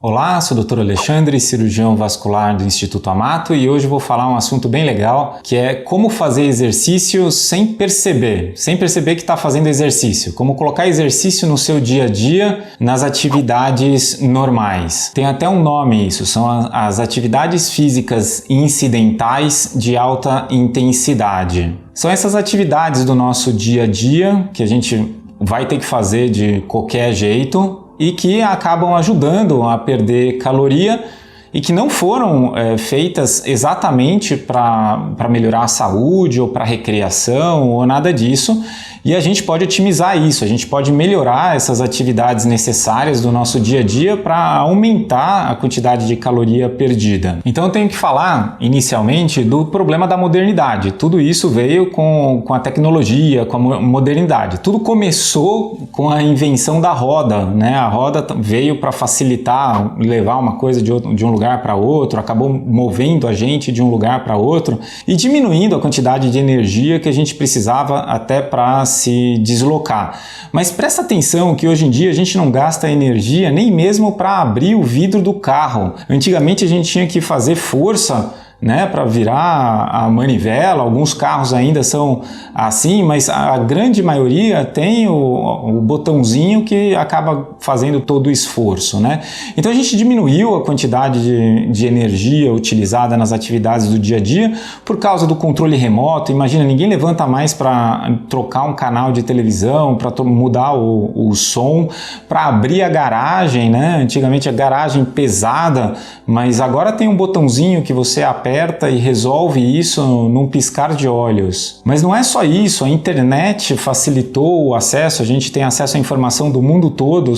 Olá, sou o Dr. Alexandre, cirurgião vascular do Instituto Amato, e hoje vou falar um assunto bem legal, que é como fazer exercício sem perceber que está fazendo exercício, como colocar exercício no seu dia a dia, nas atividades normais. Tem até um nome isso, são as atividades físicas incidentais de alta intensidade. São essas atividades do nosso dia a dia que a gente vai ter que fazer de qualquer jeito, e que acabam ajudando a perder caloria e que não foram feitas exatamente para melhorar a saúde ou para recreação ou nada disso. E a gente pode otimizar isso, a gente pode melhorar essas atividades necessárias do nosso dia a dia para aumentar a quantidade de caloria perdida. Então eu tenho que falar inicialmente do problema da modernidade. Tudo isso veio com a tecnologia, com a modernidade. Tudo começou com a invenção da roda, né? A roda veio para facilitar, levar uma coisa de um lugar para outro, acabou movendo a gente de um lugar para outro e diminuindo a quantidade de energia que a gente precisava até para se deslocar. Mas presta atenção que hoje em dia a gente não gasta energia nem mesmo para abrir o vidro do carro. Antigamente a gente tinha que fazer força, né, para virar a manivela. Alguns carros ainda são assim, mas a grande maioria tem o botãozinho que acaba fazendo todo o esforço, né? Então a gente diminuiu a quantidade de energia utilizada nas atividades do dia a dia por causa do controle remoto. Imagina, ninguém levanta mais para trocar um canal de televisão, para mudar o som, para abrir a garagem, né? Antigamente a garagem pesada, mas agora tem um botãozinho que você aperta e resolve isso num piscar de olhos. Mas não é só isso, a internet facilitou o acesso, a gente tem acesso à informação do mundo todo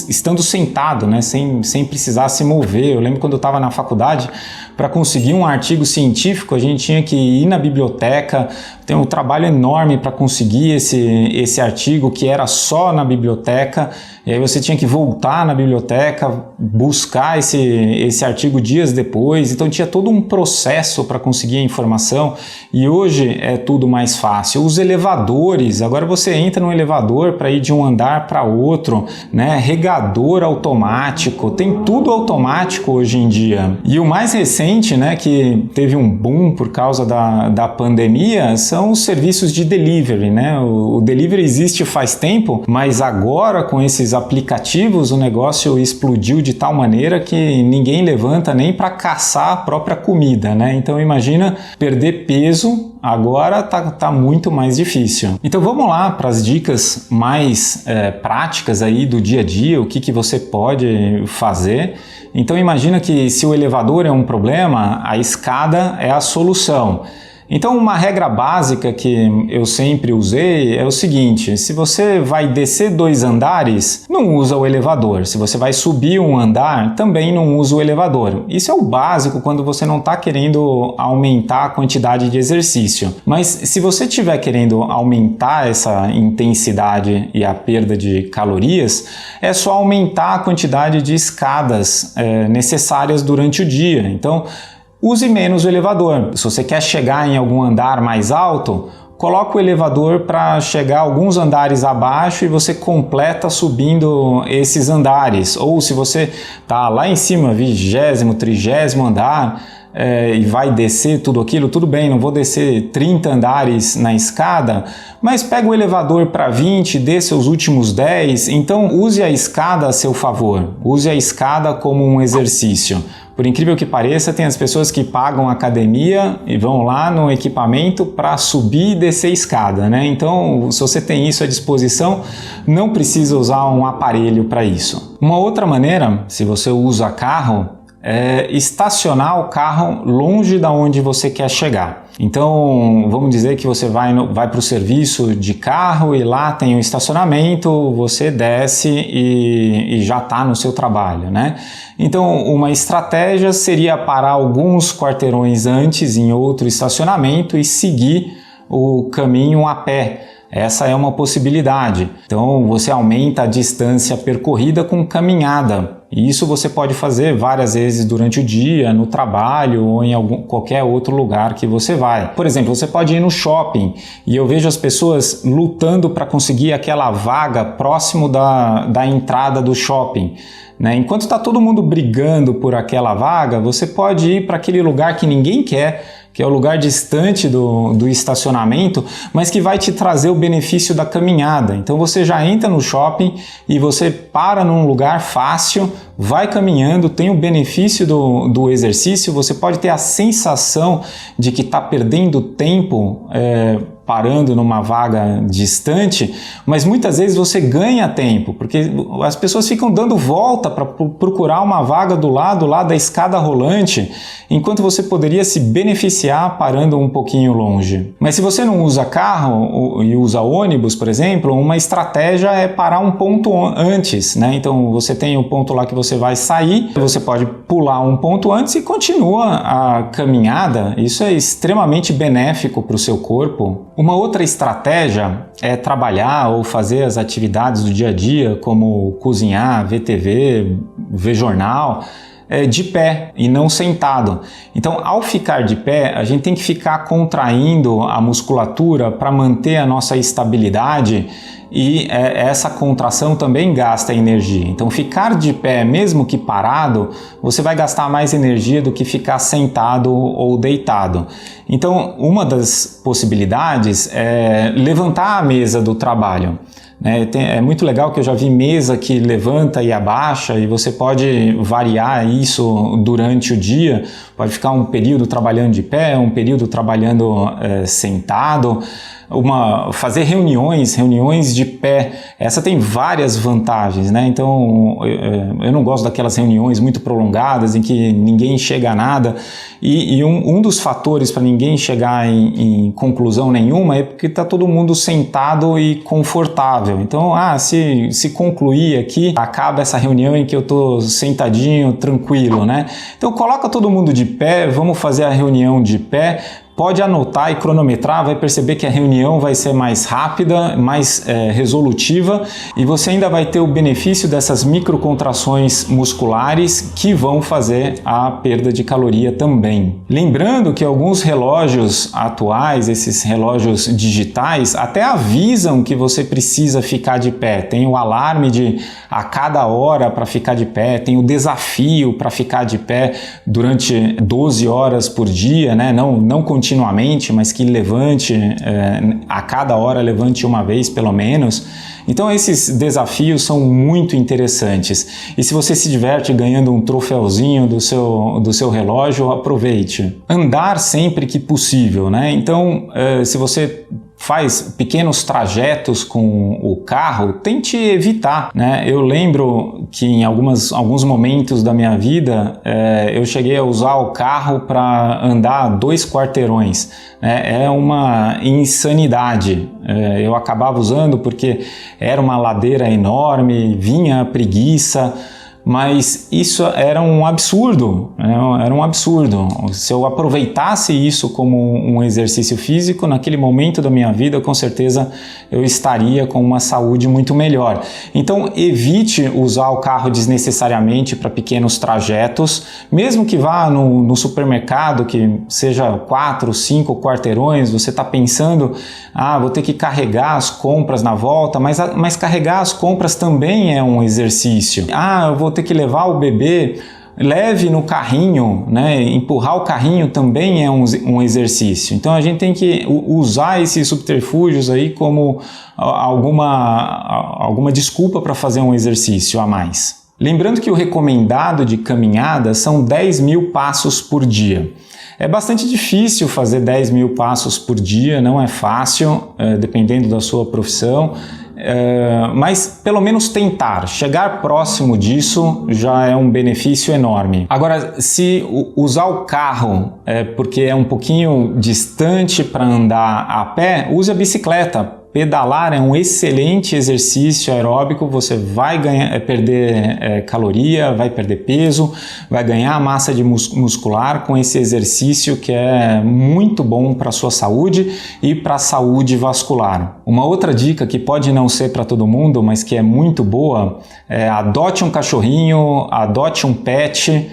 estando sentado, né? sem precisar se mover. Eu lembro quando eu estava na faculdade, para conseguir um artigo científico, a gente tinha que ir na biblioteca, tem um trabalho enorme para conseguir esse artigo que era só na biblioteca, e aí você tinha que voltar na biblioteca, buscar esse artigo dias depois, então tinha todo um processo para conseguir a informação, e hoje é tudo mais fácil. Os elevadores, agora você entra no elevador para ir de um andar para outro, né? Regador automático, tem tudo automático hoje em dia. E o mais recente, né, que teve um boom por causa da pandemia, são os serviços de delivery, né? O delivery existe faz tempo, mas agora com esses aplicativos o negócio explodiu de tal maneira que ninguém levanta nem para caçar a própria comida, né? Então imagina perder peso, agora tá muito mais difícil. Então vamos lá para as dicas mais práticas aí do dia a dia, o que você pode fazer. Então imagina que se o elevador é um problema, a escada é a solução. Então uma regra básica que eu sempre usei é o seguinte: se você vai descer 2 andares, não usa o elevador. Se você vai subir um andar, também não usa o elevador. Isso é o básico quando você não está querendo aumentar a quantidade de exercício. Mas se você estiver querendo aumentar essa intensidade e a perda de calorias, é só aumentar a quantidade de escadas necessárias durante o dia. Então use menos o elevador. Se você quer chegar em algum andar mais alto, coloca o elevador para chegar alguns andares abaixo e você completa subindo esses andares. Ou se você está lá em cima, 20º, 30º andar, e vai descer tudo aquilo, tudo bem, não vou descer 30 andares na escada, mas pega o elevador para 20, desça os últimos 10, então use a escada a seu favor, use a escada como um exercício. Por incrível que pareça, tem as pessoas que pagam academia e vão lá no equipamento para subir e descer escada, né? Então, se você tem isso à disposição, não precisa usar um aparelho para isso. Uma outra maneira, se você usa carro, é estacionar o carro longe da onde você quer chegar. Então, vamos dizer que você vai para o serviço de carro e lá tem um estacionamento, você desce e já está no seu trabalho, né? Então, uma estratégia seria parar alguns quarteirões antes em outro estacionamento e seguir o caminho a pé. Essa é uma possibilidade. Então, você aumenta a distância percorrida com caminhada. E isso você pode fazer várias vezes durante o dia, no trabalho ou em qualquer outro lugar que você vai. Por exemplo, você pode ir no shopping e eu vejo as pessoas lutando para conseguir aquela vaga próximo da entrada do shopping. Enquanto está todo mundo brigando por aquela vaga, você pode ir para aquele lugar que ninguém quer, que é o lugar distante do estacionamento, mas que vai te trazer o benefício da caminhada. Então você já entra no shopping e você para num lugar fácil, vai caminhando, tem o benefício do exercício, você pode ter a sensação de que está perdendo tempo parando numa vaga distante, mas muitas vezes você ganha tempo, porque as pessoas ficam dando volta para procurar uma vaga do lado lá da escada rolante, enquanto você poderia se beneficiar parando um pouquinho longe. Mas se você não usa carro e usa ônibus, por exemplo, uma estratégia é parar um ponto antes, Então você tem o ponto lá que você vai sair, você pode pular um ponto antes e continua a caminhada. Isso é extremamente benéfico para o seu corpo. Uma outra estratégia é trabalhar ou fazer as atividades do dia a dia, como cozinhar, ver TV, ver jornal, de pé e não sentado. Então, ao ficar de pé, a gente tem que ficar contraindo a musculatura para manter a nossa estabilidade e essa contração também gasta energia. Então, ficar de pé, mesmo que parado, você vai gastar mais energia do que ficar sentado ou deitado. Então, uma das possibilidades é levantar a mesa do trabalho. É muito legal que eu já vi mesa que levanta e abaixa e você pode variar isso durante o dia, pode ficar um período trabalhando de pé, um período trabalhando sentado. Fazer reuniões de pé, essa tem várias vantagens, Então eu não gosto daquelas reuniões muito prolongadas em que ninguém chega a nada e um dos fatores para ninguém chegar em conclusão nenhuma é porque está todo mundo sentado e confortável. Então, se concluir aqui, acaba essa reunião em que eu estou sentadinho, tranquilo, Então coloca todo mundo de pé, vamos fazer a reunião de pé. Pode anotar e cronometrar, vai perceber que a reunião vai ser mais rápida, mais resolutiva e você ainda vai ter o benefício dessas microcontrações musculares que vão fazer a perda de caloria também. Lembrando que alguns relógios atuais, esses relógios digitais, até avisam que você precisa ficar de pé. Tem o alarme de a cada hora para ficar de pé, tem o desafio para ficar de pé durante 12 horas por dia, não continuamente, mas que levante, a cada hora levante uma vez pelo menos. Então esses desafios são muito interessantes e se você se diverte ganhando um troféuzinho do seu relógio, aproveite. Andar sempre que possível, Então se você faz pequenos trajetos com o carro, tente evitar, Eu lembro que em alguns momentos da minha vida eu cheguei a usar o carro para andar 2 quarteirões, É uma insanidade. Eu acabava usando porque era uma ladeira enorme, vinha a preguiça, mas isso era um absurdo, era um absurdo. Se eu aproveitasse isso como um exercício físico, naquele momento da minha vida, com certeza eu estaria com uma saúde muito melhor. Então evite usar o carro desnecessariamente para pequenos trajetos, mesmo que vá no supermercado, que seja 4, 5 quarteirões, você está pensando, vou ter que carregar as compras na volta, mas carregar as compras também é um exercício. Eu vou ter que levar o bebê, leve no carrinho, Empurrar o carrinho também é um exercício. Então a gente tem que usar esses subterfúgios aí como alguma desculpa para fazer um exercício a mais. Lembrando que o recomendado de caminhada são 10.000 passos por dia. É bastante difícil fazer 10.000 passos por dia, não é fácil, dependendo da sua profissão. Mas pelo menos tentar, chegar próximo disso já é um benefício enorme. Agora, se usar o carro porque é um pouquinho distante para andar a pé, use a bicicleta. pedalar é um excelente exercício aeróbico, você vai perder caloria, vai perder peso, vai ganhar massa muscular com esse exercício que é muito bom para a sua saúde e para a saúde vascular. Uma outra dica que pode não ser para todo mundo, mas que é muito boa, é adote um cachorrinho, adote um pet,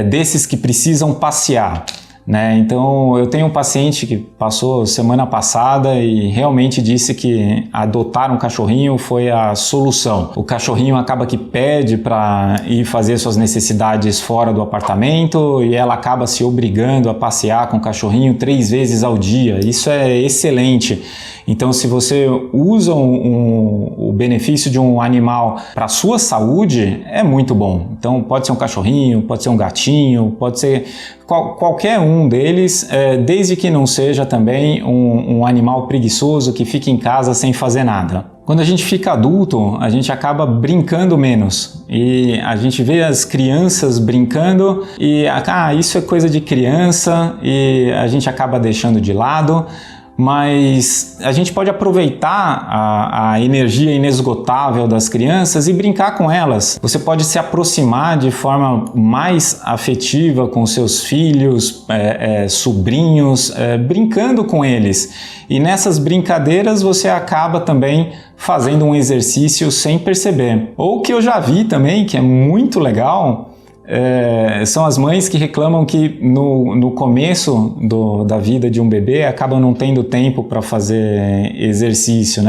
desses que precisam passear. Então eu tenho um paciente que passou semana passada e realmente disse que adotar um cachorrinho foi a solução. O cachorrinho acaba que pede para ir fazer suas necessidades fora do apartamento e ela acaba se obrigando a passear com o cachorrinho 3 vezes ao dia. Isso é excelente. Então, se você usa o benefício de um animal para a sua saúde, é muito bom. Então, pode ser um cachorrinho, pode ser um gatinho, pode ser qualquer um deles, desde que não seja também um animal preguiçoso que fica em casa sem fazer nada. Quando a gente fica adulto, a gente acaba brincando menos e a gente vê as crianças brincando e isso é coisa de criança e a gente acaba deixando de lado. Mas a gente pode aproveitar a energia inesgotável das crianças e brincar com elas. Você pode se aproximar de forma mais afetiva com seus filhos, sobrinhos, brincando com eles. E nessas brincadeiras você acaba também fazendo um exercício sem perceber. Ou que eu já vi também, que é muito legal, são as mães que reclamam que no começo da vida de um bebê acabam não tendo tempo para fazer exercício,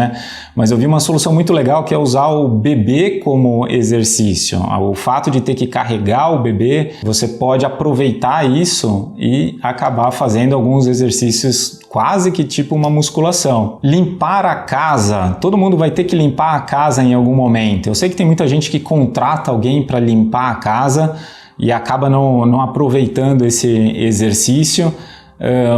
Mas eu vi uma solução muito legal que é usar o bebê como exercício. O fato de ter que carregar o bebê, você pode aproveitar isso e acabar fazendo alguns exercícios quase que tipo uma musculação. Limpar a casa. Todo mundo vai ter que limpar a casa em algum momento. Eu sei que tem muita gente que contrata alguém para limpar a casa e acaba não aproveitando esse exercício.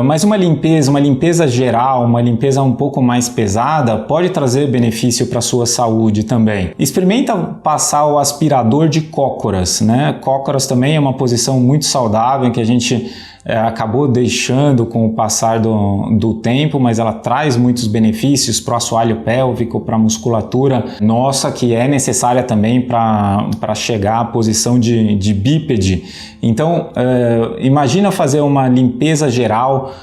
Mas uma limpeza geral, uma limpeza um pouco mais pesada pode trazer benefício para a sua saúde também. Experimenta passar o aspirador de cócoras, Cócoras também é uma posição muito saudável que a gente acabou deixando com o passar do tempo, mas ela traz muitos benefícios para o assoalho pélvico, para a musculatura nossa, que é necessária também para chegar à posição de bípede. Então, imagina fazer uma limpeza geral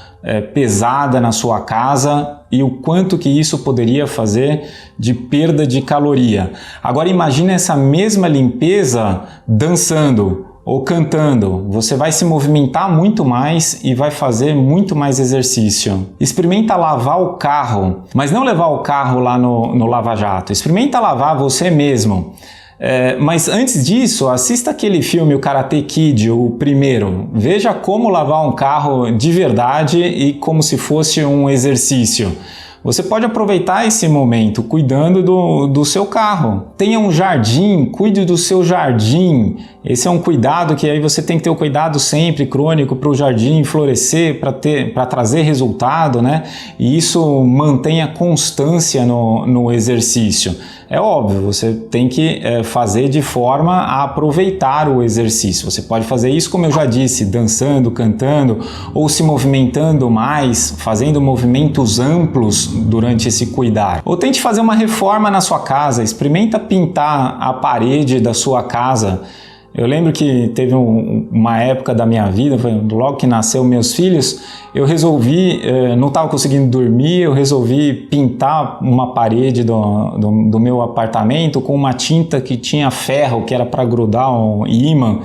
pesada na sua casa e o quanto que isso poderia fazer de perda de caloria. Agora imagina essa mesma limpeza dançando ou cantando, você vai se movimentar muito mais e vai fazer muito mais exercício. Experimenta lavar o carro, mas não levar o carro lá no lava-jato. Experimenta lavar você mesmo. Mas antes disso, assista aquele filme, o Karate Kid, o primeiro. Veja como lavar um carro de verdade e como se fosse um exercício. Você pode aproveitar esse momento cuidando do seu carro. Tenha um jardim, cuide do seu jardim. Esse é um cuidado que aí você tem que ter o cuidado sempre crônico para o jardim florescer, para trazer resultado, E isso mantém a constância no exercício. É óbvio, você tem que fazer de forma a aproveitar o exercício. Você pode fazer isso, como eu já disse, dançando, cantando ou se movimentando mais, fazendo movimentos amplos durante esse cuidar. Ou tente fazer uma reforma na sua casa, experimenta pintar a parede da sua casa. Eu lembro que teve uma época da minha vida, logo que nasceu meus filhos, eu resolvi, não estava conseguindo dormir, eu resolvi pintar uma parede do meu apartamento com uma tinta que tinha ferro, que era para grudar um ímã.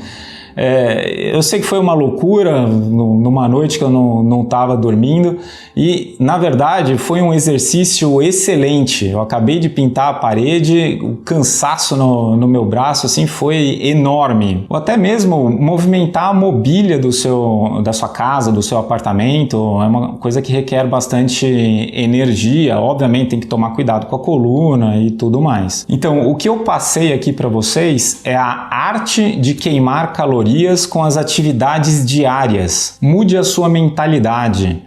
Eu sei que foi uma loucura numa noite que eu não estava dormindo e, na verdade, foi um exercício excelente. Eu acabei de pintar a parede, o cansaço no meu braço assim, foi enorme. Ou até mesmo movimentar a mobília da sua casa, do seu apartamento, é uma coisa que requer bastante energia. Obviamente tem que tomar cuidado com a coluna e tudo mais. Então, o que eu passei aqui para vocês é a arte de queimar calorias com as atividades diárias. Mude a sua mentalidade.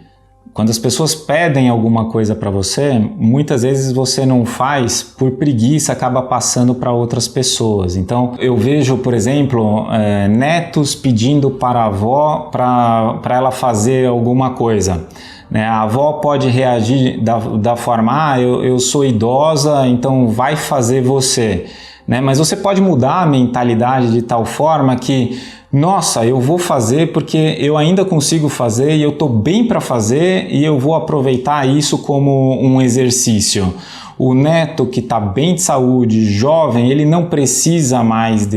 Quando as pessoas pedem alguma coisa para você, muitas vezes você não faz por preguiça, acaba passando para outras pessoas. Então, eu vejo, por exemplo, netos pedindo para a avó para ela fazer alguma coisa. né? A avó pode reagir da forma, eu sou idosa, então vai fazer você, né? Mas você pode mudar a mentalidade de tal forma que, nossa, eu vou fazer porque eu ainda consigo fazer e eu estou bem para fazer e eu vou aproveitar isso como um exercício. O neto que está bem de saúde, jovem, ele não precisa mais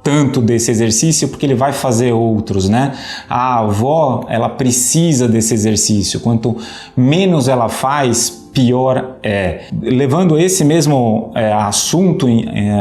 tanto desse exercício porque ele vai fazer outros, né? A avó, ela precisa desse exercício. Quanto menos ela faz, pior é. Levando esse mesmo assunto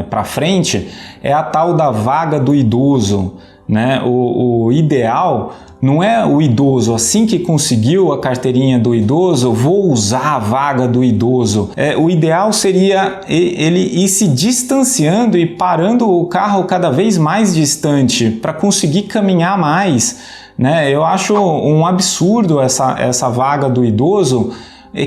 para frente, é a tal da vaga do idoso, né? O ideal não é o idoso, assim que conseguiu a carteirinha do idoso, vou usar a vaga do idoso. O ideal seria ele ir se distanciando e parando o carro cada vez mais distante para conseguir caminhar mais, né? Eu acho um absurdo essa vaga do idoso,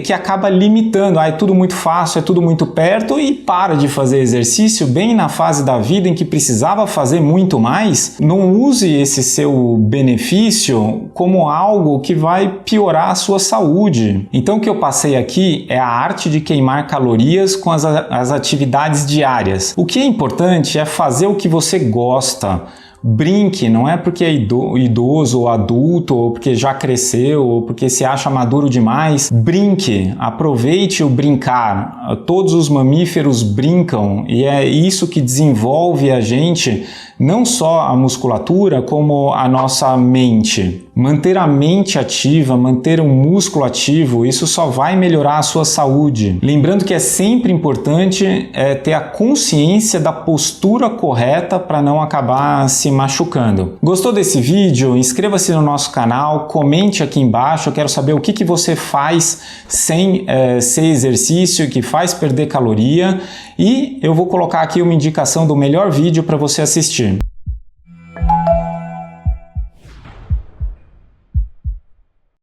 que acaba limitando, é tudo muito fácil, é tudo muito perto e para de fazer exercício bem na fase da vida em que precisava fazer muito mais. Não use esse seu benefício como algo que vai piorar a sua saúde. Então o que eu passei aqui é a arte de queimar calorias com as atividades diárias. O que é importante é fazer o que você gosta. Brinque, não é porque é idoso ou adulto, ou porque já cresceu, ou porque se acha maduro demais. Brinque, aproveite o brincar. Todos os mamíferos brincam e é isso que desenvolve a gente, não só a musculatura, como a nossa mente. Manter a mente ativa, manter o músculo ativo, isso só vai melhorar a sua saúde. Lembrando que é sempre importante ter a consciência da postura correta para não acabar se machucando. Gostou desse vídeo? Inscreva-se no nosso canal, comente aqui embaixo, eu quero saber o que você faz sem ser exercício, que faz perder caloria, e eu vou colocar aqui uma indicação do melhor vídeo para você assistir.